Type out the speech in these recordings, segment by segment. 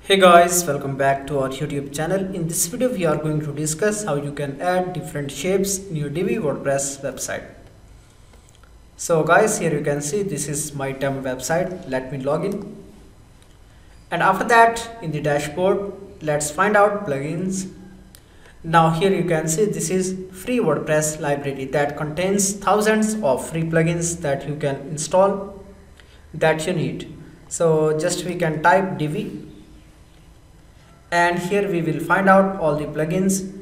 Hey guys, welcome back to our YouTube channel. In this video we are going to discuss how you can add different shapes in your Divi WordPress website. So guys, here you can see this is my demo website. Let me log in. And after that, in the dashboard, let's find out plugins. Now here you can see this is free WordPress library that contains thousands of free plugins that you can install that you need. So just we can type Divi. And here we will find out all the plugins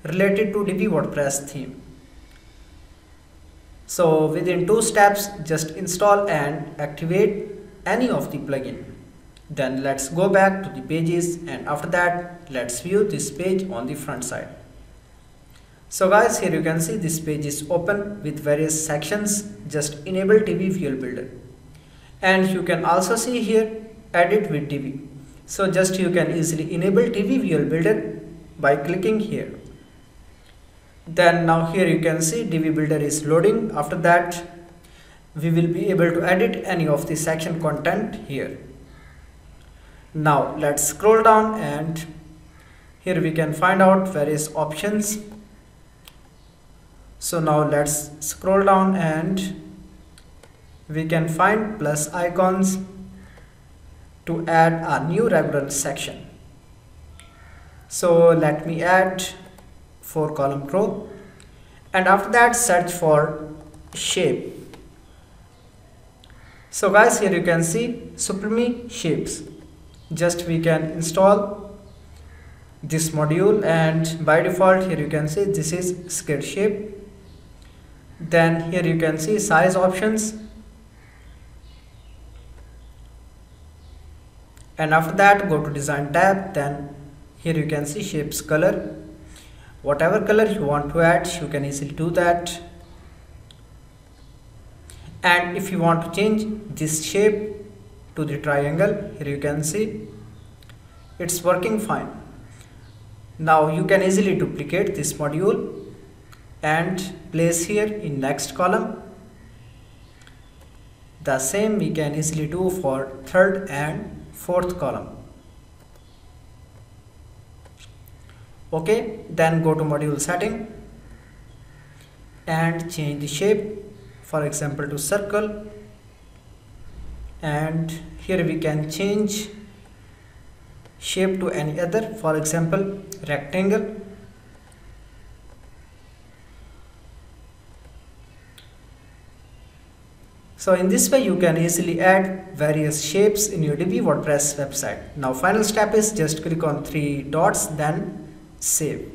related to Divi WordPress theme. So within 2 steps, just install and activate any of the plugin. Then let's go back to the pages, and after that let's view this page on the front side. So guys, here you can see this page is open with various sections. Just enable Divi Visual Builder, and you can also see here edit with Divi. So just you can easily enable Divi Visual Builder by clicking here. Then now here you can see Divi Builder is loading. After that we will be able to edit any of the section content here. Now let's scroll down, and here we can find out various options. So now let's scroll down and we can find plus icons to add a new regular section. So let me add 4 column row, and after that search for shape. So guys, here you can see Supreme Shapes. Just we can install this module, and by default here you can see this is skid shape. Then here you can see size options, and after that go to design tab. Then here you can see shapes color. Whatever color you want to add, you can easily do that. And if you want to change this shape to the triangle, here you can see it's working fine. Now you can easily duplicate this module and place here in next column. The same we can easily do for third and fourth column. Okay, then go to module setting and change the shape, for example to circle, and here we can change shape to any other, for example rectangle. So in this way you can easily add various shapes in your Divi WordPress website. Now final step is just click on 3 dots, then save.